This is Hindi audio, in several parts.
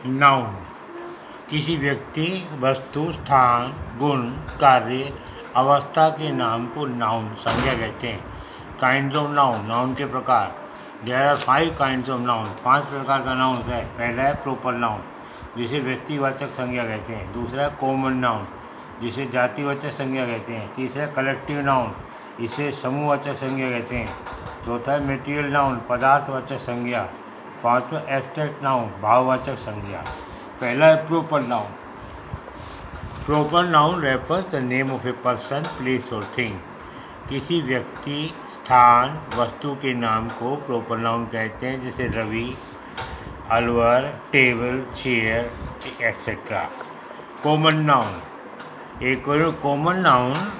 नाउन किसी व्यक्ति, वस्तु, स्थान, गुण, कार्य, अवस्था के नाम को नाउन संज्ञा कहते हैं। काइंड्स ऑफ नाउन, नाउन के प्रकार। There are 5 kinds of noun, 5 प्रकार का नाउन है। पहला है प्रोपर नाउन, जिसे व्यक्तिवाचक संज्ञा कहते हैं। दूसरा है कॉमन नाउन, जिसे जातिवाचक संज्ञा कहते हैं। तीसरा कलेक्टिव नाउन, इसे समूहवाचक संज्ञा कहते हैं। चौथा है मटेरियल नाउन, पदार्थवाचक संज्ञा। पांचवा एब्स्ट्रैक्ट नाउन, भाववाचक संज्ञा। पहला है proper noun. Proper noun refers the name of a person, place और थिंग। किसी व्यक्ति, स्थान, वस्तु के नाम को प्रोपर नाउन कहते हैं, जैसे Ravi, Alwar, table, chair, etcetera. Common noun, एक common noun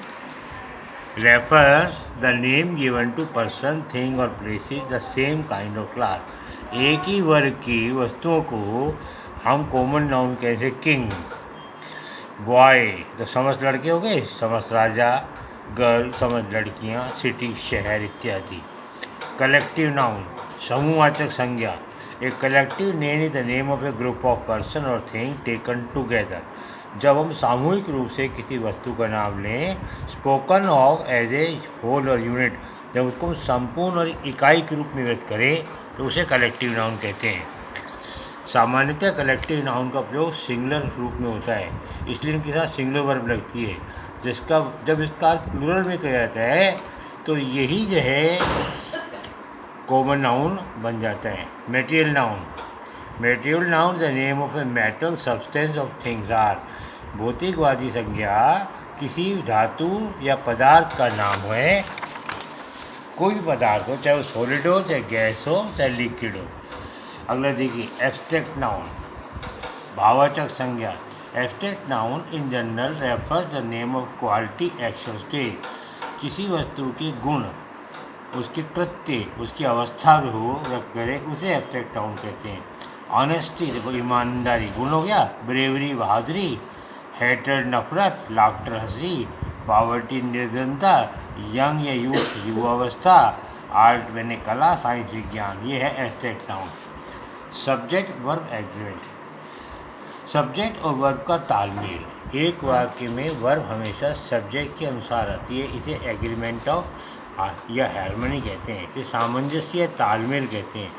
refers the name given to person, thing or places the same kind of class। एक ही वर्ग की वस्तुओं को हम कॉमन नाउन कहते हैं। किंग, बॉय तो समस्त लड़के हो गए, समस्त राजा, गर्ल समस्त लड़कियां, सिटी शहर इत्यादि। कलेक्टिव नाउन, समूहवाचक संज्ञा। A collective name is the name of A group of person और थिंग टेकन टुगेदर। जब हम सामूहिक रूप से किसी वस्तु का नाम लें, spoken of as a whole और यूनिट, जब उसको संपूर्ण और इकाई के रूप में व्यक्त करें तो उसे कलेक्टिव नाउन कहते हैं। सामान्यतः कलेक्टिव नाउन का प्रयोग सिंगुलर रूप में होता है, इसलिए इनके साथ सिंगुलर वर्ब लगती है, जिसका जब इसका प्लूरल में किया जाता है तो यही जो है कॉमन नाउन बन जाता है। Material noun, material noun the name of a metal, substance of things are. भौतिकवादी संज्ञा किसी धातु या पदार्थ का नाम है। कोई भी पदार्थ हो, चाहे वो सॉलिड हो, चाहे गैस हो, चाहे लिक्विड हो। अगला देखिए एब्स्ट्रैक्ट नाउन, भाववाचक संज्ञा। Abstract noun in general refers the name of quality, action, state. किसी वस्तु के गुण, उसके कृत्य, उसकी अवस्था में हो व्यक्त करे, उसे एब्स्ट्रैक्ट नाउन कहते हैं। ऑनेस्टी देखो ईमानदारी गुण हो गया। ब्रेवरी बहादुरी, हेटर नफरत, लाफ्टर हंसी, पॉवर्टी निर्धनता, यंग या यूथ युवावस्था, आर्ट मैंने कला, साइंस विज्ञान। ये है abstract noun. Subject verb agreement, subject और वर्ब का तालमेल। एक वाक्य में वर्ब हमेशा सब्जेक्ट के अनुसार आती है, इसे एग्रीमेंट ऑफ या हार्मनी कहते हैं। इसे सामंजस्य या तालमेल कहते हैं।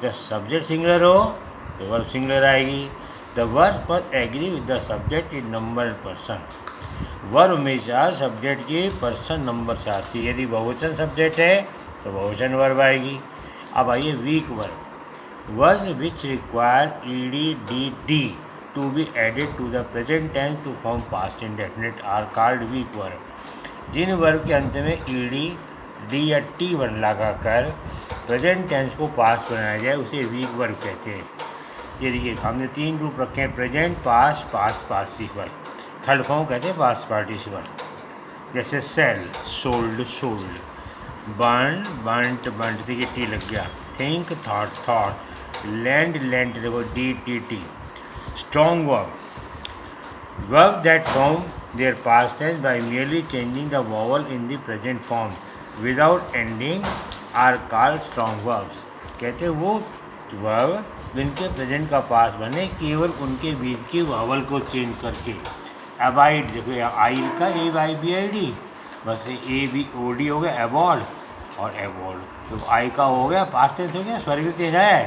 जब सब्जेक्ट सिंगुलर हो तो वर्ब सिंगुलर आएगी। The verb must agree with the subject in number person. Verb हमेशा सब्जेक्ट के पर्सन नंबर से आती है। यदि बहुवचन सब्जेक्ट है तो बहुवचन वर्ब आएगी। अब आइए weak verb. Verb which require ED D D to be added to the present tense to form past indefinite are called weak verb. जिन वर्ब के अंत में ईडी, डी या टी वन लगाकर प्रेजेंट टेंस को पास्ट बनाया जाए उसे वीक वर्ब कहते हैं। ये देखिए हमने 3 रूप रखे हैं, present, past, past participle. Third form कहते हैं पास्ट पार्टिसिपल। जैसे sell, sold, sold, burn, burnt, burnt, देखिए टी लग गया। Think, thought, thought, land, land, देखो D T T. Strong verb, verb that form their past tense by merely changing the vowel in the present form without ending are called strong verbs. कहते हैं वो वर्ब जिनके प्रेजेंट का पास बने केवल उनके बीच के वावल को चेंज करके। अबाइड देखो आई का ए बाई बी आई डी, बस ए बी ओ डी हो गया अबॉर्ड और एबॉर्ड। तो आई का हो गया पास्ट टेंस हो गया, स्वर्ग चेंज है।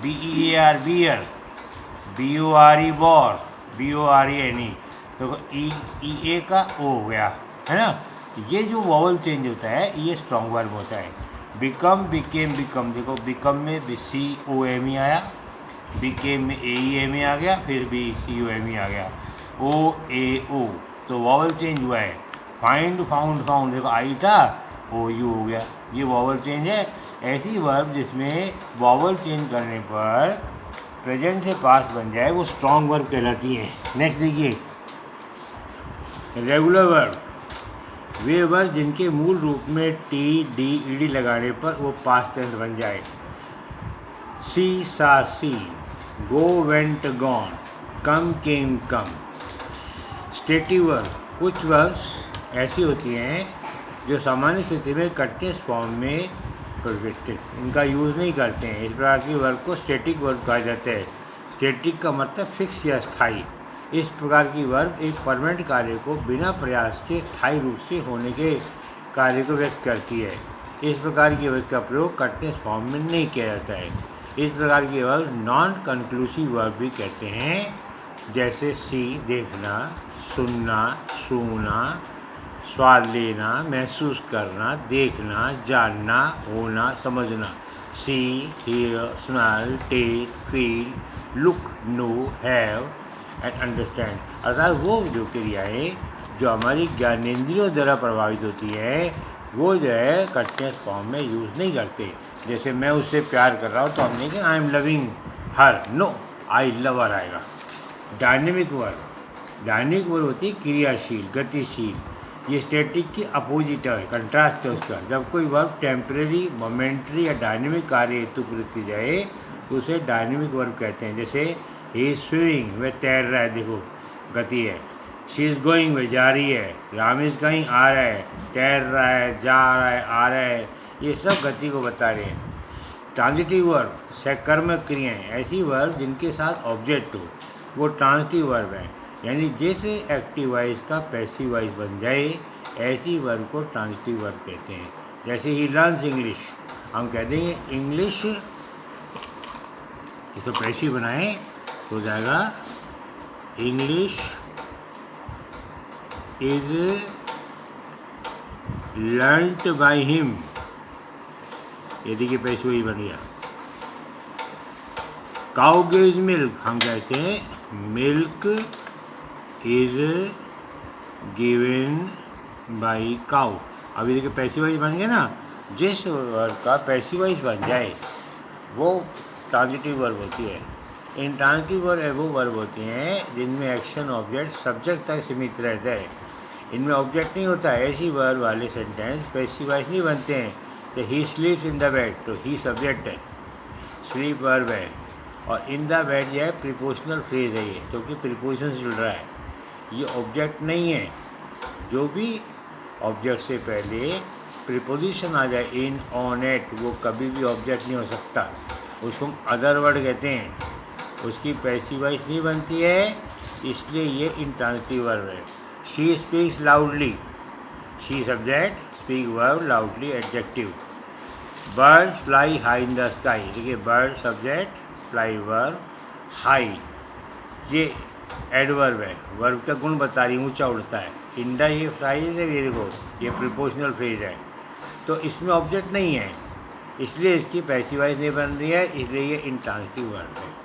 B E A R bear, B O R E bore, B O R E N E, देखो ई ए का ओ हो गया, है ना। ये जो वावल चेंज होता है ये स्ट्रॉन्ग वर्ब होता है। बिकम, बिकेम, बिकम, देखो बिकम में B C O M E आया, बिकेम में ए ई एम ई आ गया, फिर बी सी ओ एम ई आ गया, ओ ए ओ, तो वावल चेंज हुआ है। फाइंड, फाउंड, फाउंड, देखो आई था ओ यू हो गया, ये वावल चेंज है। ऐसी वर्ब जिसमें वावल चेंज करने पर प्रेजेंट से पास्ट बन जाए वो स्ट्रॉन्ग वर्ब कहलाती है। नेक्स्ट देखिए रेगुलर वर्ब, वे वर्ब जिनके मूल रूप में टी डी ई डी लगाने पर वो पास्ट टेंस बन जाए। सी सा सी, गो वेंट गॉन, कम केम कम। स्टेटिव वर्ब, कुछ वर्ब्स ऐसी होती हैं जो सामान्य स्थिति में कंटीन्यूअस फॉर्म में प्रोजेक्टेड इनका यूज़ नहीं करते हैं। इस प्रकार की वर्ब को स्टैटिक वर्ब कहा जाता है। स्टैटिक का मतलब फिक्स या स्थायी। इस प्रकार की वर्ब एक परमानेंट कार्य को बिना प्रयास के स्थायी रूप से होने के कार्य को व्यक्त करती है। इस प्रकार की वर्ब का प्रयोग कंटीन्यूअस फॉर्म में नहीं किया जाता है। इस प्रकार की वर्ब नॉन कंक्लूसिव वर्ब भी कहते हैं, जैसे सी देखना, सुनना, छूना, स्वाद लेना, महसूस करना, देखना, जानना, होना, समझना। See, hear, smell, taste, feel, look, know, have and understand. अर्थात वो जो क्रियाएँ जो हमारी ज्ञानेंद्रियों द्वारा प्रभावित होती है वो जो है कंटीन्यूअस फॉर्म में यूज़ नहीं करते। जैसे मैं उससे प्यार कर रहा हूँ तो हम नहीं कि I am loving her, no, I love her आएगा। डायनेमिक वर्ब होती है क्रियाशील, गतिशील। ये स्टैटिक की अपोजिट है, कंट्रास्ट है उसका। जब कोई वर्ब टेम्परेरी, मोमेंट्री या डायनेमिक कार्य हेतु प्रयुक्त की जाए तो उसे डायनेमिक वर्ब कहते हैं। जैसे ही इज स्विमिंग, वह तैर रहा है, देखो गति है। शी इज़ गोइंग, वह जा रही है। राम इज़ गोइंग, आ रहा है, तैर रहा है, जा रहा है, आ रहा है, ये सब गति को बता रहे हैं। ट्रांजिटिव वर्ब सकर्मक क्रियाएँ, ऐसी वर्ब जिनके साथ ऑब्जेक्ट हो वो ट्रांजिटिव वर्ब है। यानी जैसे एक्टिव वॉइस का पैसिव वॉइस बन जाए ऐसी वर्ब को ट्रांजिटिव वर्ब कहते हैं। जैसे ही लर्न्स इंग्लिश, हम कह देंगे इंग्लिश, इसको पैसिव बनाएं तो हो जाएगा English is learned by him. ये देखिए पैसिव वही बन गया। काउ गिव्स मिल्क, हम कहते हैं milk is given by cow. अभी देखिए पैसिव वॉइस बन गया ना। जिस वर्ब का पैसिव वॉइस बन जाए वो ट्रांजिटिव वर्ब होती है। इन ट्रांजिटिव वर्ब वो वर्ब होती हैं जिनमें एक्शन ऑब्जेक्ट सब्जेक्ट तक सीमित रहता है, इनमें ऑब्जेक्ट नहीं होता है। ऐसी वर्ब वाले सेंटेंस पैसिव वॉइस नहीं बनते हैं। तो ही स्लीप्स इन द बेड, तो ही सब्जेक्ट है, स्लीप वर्ब है, और इन द बेड जो है प्रीपोजिशनल फ्रेज है ये, क्योंकि प्रीपोजिशन चल रहा है, ये ऑब्जेक्ट नहीं है। जो भी ऑब्जेक्ट से पहले प्रीपोजिशन आ जाए, इन, ऑन, एट, वो कभी भी ऑब्जेक्ट नहीं हो सकता, उसको हम अदर वर्ड कहते हैं। उसकी पैसिव वॉइस नहीं बनती है, इसलिए ये इंट्रांजिटिव वर्ब है। She speaks loudly, she subject, speak verb, loudly adjective. Birds fly high in the sky, देखिए bird subject, fly verb, high ये एडवर्ब है, वर्ब का गुण बता रही, ऊंचा उड़ता है। इंडा ये फ्राइज है, ये देखो ये प्रीपोजिशनल फ्रेज है, तो इसमें ऑब्जेक्ट नहीं है, इसलिए इसकी पैसिव वॉइस नहीं बन रही है, इसलिए ये इंट्रांजिटिव वर्ब है।